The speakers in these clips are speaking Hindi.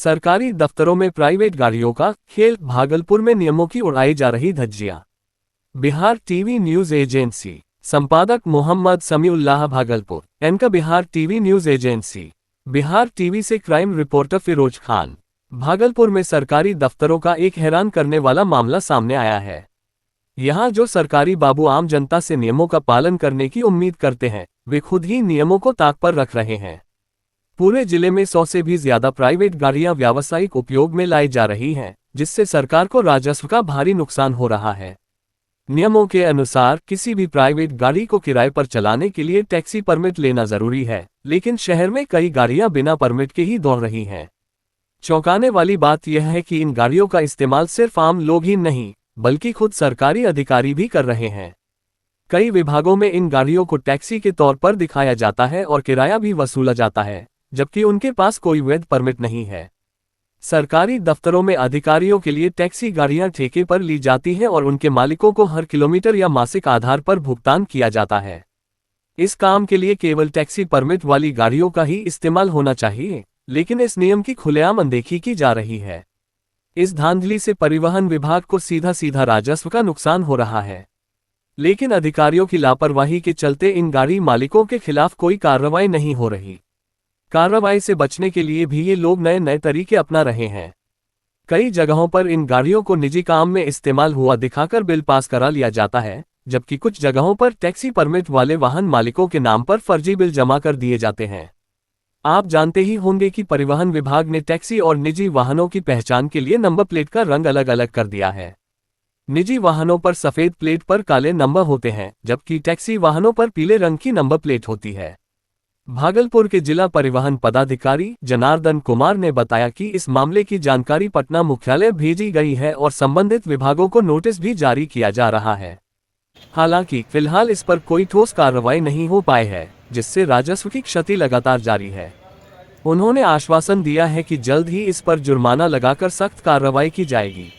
सरकारी दफ्तरों में प्राइवेट गाड़ियों का खेल, भागलपुर में नियमों की उड़ाई जा रही धज्जियां। Bihar TV news agency. संपादक Mohammad Samiullah, Bhagalpur. Anchor Bihar TV news agency. Bihar TV से क्राइम रिपोर्टर फिरोज खान। भागलपुर में सरकारी दफ्तरों का एक हैरान करने वाला मामला सामने आया है। यहाँ जो सरकारी बाबू आम जनता से नियमों का पालन करने की उम्मीद करते हैं, वे खुद ही नियमों को ताक पर रख रहे हैं। पूरे जिले में 100 से भी ज्यादा प्राइवेट गाड़ियां व्यावसायिक उपयोग में लाई जा रही हैं, जिससे सरकार को राजस्व का भारी नुकसान हो रहा है। नियमों के अनुसार किसी भी प्राइवेट गाड़ी को किराए पर चलाने के लिए टैक्सी परमिट लेना जरूरी है, लेकिन शहर में कई गाड़ियां बिना परमिट के ही दौड़ रही हैं। चौंकाने वाली बात यह है कि इन गाड़ियों का इस्तेमाल सिर्फ आम लोग ही नहीं, बल्कि खुद सरकारी अधिकारी भी कर रहे हैं। कई विभागों में इन गाड़ियों को टैक्सी के तौर पर दिखाया जाता है और किराया भी वसूला जाता है, जबकि उनके पास कोई वैध परमिट नहीं है। सरकारी दफ्तरों में अधिकारियों के लिए टैक्सी गाड़ियां ठेके पर ली जाती हैं और उनके मालिकों को हर किलोमीटर या मासिक आधार पर भुगतान किया जाता है। इस काम के लिए केवल टैक्सी परमिट वाली गाड़ियों का ही इस्तेमाल होना चाहिए, लेकिन इस नियम की खुलेआम अनदेखी की जा रही है। इस धांधली से परिवहन विभाग को सीधा सीधा राजस्व का नुकसान हो रहा है, लेकिन अधिकारियों की लापरवाही के चलते इन गाड़ी मालिकों के खिलाफ कोई कार्रवाई नहीं हो रही। कार्रवाई से बचने के लिए भी ये लोग नए नए तरीके अपना रहे हैं। कई जगहों पर इन गाड़ियों को निजी काम में इस्तेमाल हुआ दिखाकर बिल पास करा लिया जाता है, जबकि कुछ जगहों पर टैक्सी परमिट वाले वाहन मालिकों के नाम पर फर्जी बिल जमा कर दिए जाते हैं। आप जानते ही होंगे कि परिवहन विभाग ने टैक्सी और निजी वाहनों की पहचान के लिए नंबर प्लेट का रंग अलग अलग कर दिया है। निजी वाहनों पर सफेद प्लेट पर काले नंबर होते हैं, जबकि टैक्सी वाहनों पर पीले रंग की नंबर प्लेट होती है। भागलपुर के जिला परिवहन पदाधिकारी जनार्दन कुमार ने बताया कि इस मामले की जानकारी पटना मुख्यालय भेजी गई है और संबंधित विभागों को नोटिस भी जारी किया जा रहा है। हालांकि फिलहाल इस पर कोई ठोस कार्रवाई नहीं हो पाई है, जिससे राजस्व की क्षति लगातार जारी है। उन्होंने आश्वासन दिया है कि जल्द ही इस पर जुर्माना लगाकर सख्त कार्रवाई की जाएगी।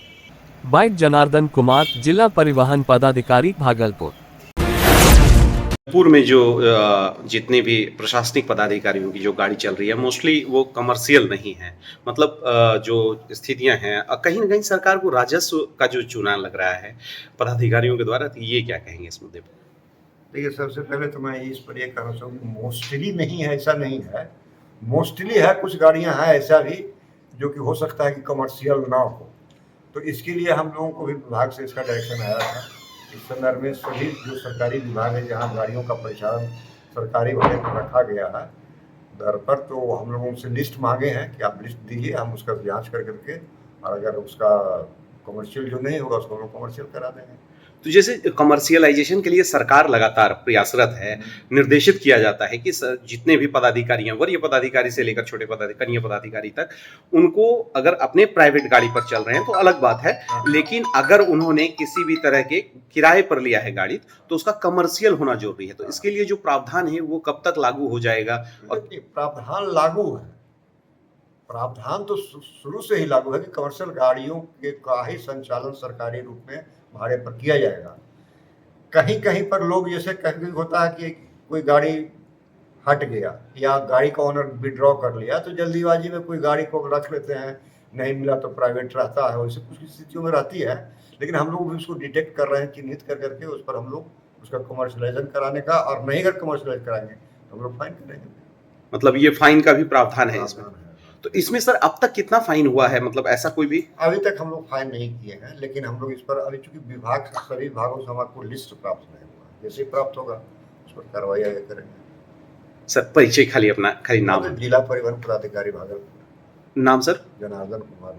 बाइट जनार्दन कुमार, जिला परिवहन पदाधिकारी, भागलपुर। पूर्व में जो जितने भी प्रशासनिक पदाधिकारियों की जो गाड़ी चल रही है, मोस्टली वो कमर्शियल नहीं है। मतलब जो स्थितियां हैं, कहीं ना कहीं सरकार को राजस्व का जो चूना लग रहा है पदाधिकारियों के द्वारा, तो ये क्या कहेंगे इस मुद्दे पर? देखिए, सबसे पहले तो मैं इस पर यह कहना चाहूँगी, मोस्टली नहीं है ऐसा नहीं है। मोस्टली है, कुछ गाड़ियाँ हैं ऐसा भी जो कि हो सकता है कि कमर्शियल ना हो। तो इसके लिए हम लोगों को भी विभाग से इसका डायरेक्शन आया था। इस संदर्भ में सभी जो सरकारी विभाग है, जहाँ गाड़ियों का परिचालन सरकारी वाले को रखा गया है दर पर, तो हम लोगों से लिस्ट मांगे हैं कि आप लिस्ट दीजिए, हम उसका जांच कर करके, और अगर उसका कमर्शियल जो नहीं होगा उसको हम लोग कमर्शियल करा देंगे। तो जैसे कमर्शियलाइजेशन के लिए सरकार लगातार प्रयासरत है, निर्देशित किया जाता है कि जितने भी पदाधिकारी हैं, वरीय पदाधिकारी से लेकर छोटे पदाधिकारी, कनीय पदाधिकारी तक, उनको अगर अपने प्राइवेट गाड़ी पर चल रहे हैं तो अलग बात है, लेकिन अगर उन्होंने किसी भी तरह के किराए पर लिया है गाड़ी, तो उसका कमर्शियल होना जरूरी है। तो इसके लिए जो प्रावधान है वो कब तक लागू हो जाएगा? और प्रावधान लागू है, प्रावधान तो शुरू से ही लागू है कि कमर्शियल गाड़ियों के का ही संचालन सरकारी रूप में भाड़े पर किया जाएगा। कहीं कहीं पर लोग जैसे कहीं होता है कि कोई गाड़ी हट गया या गाड़ी का ओनर विड्रॉ कर लिया, तो जल्दीबाजी में कोई गाड़ी को रख लेते हैं, नहीं मिला तो प्राइवेट रहता है, वैसे कुछ स्थितियों में रहती है। लेकिन हम लोग भी उसको डिटेक्ट कर रहे हैं, चिन्हित कर करके उस पर हम लोग उसका कमर्शलाइजेशन कराने का, और नहीं अगर कमर्शलाइज कराएंगे तो हम लोग फाइन करेंगे। मतलब ये फाइन का भी प्रावधान है इसमें? तो इसमें सर अब तक कितना फाइन हुआ है? मतलब ऐसा कोई भी अभी तक हम लोग फाइन नहीं किए हैं, लेकिन हम लोग इस पर अभी चूंकि विभाग सभी विभागों से हमारे लिस्ट प्राप्त नहीं हुआ है, जैसे प्राप्त होगा उस पर कार्रवाई आगे करेंगे। सर परिचय खाली अपना, खाली नाम? जिला परिवहन पदाधिकारी भागलपुर। नाम सर? जनार्दन कुमार।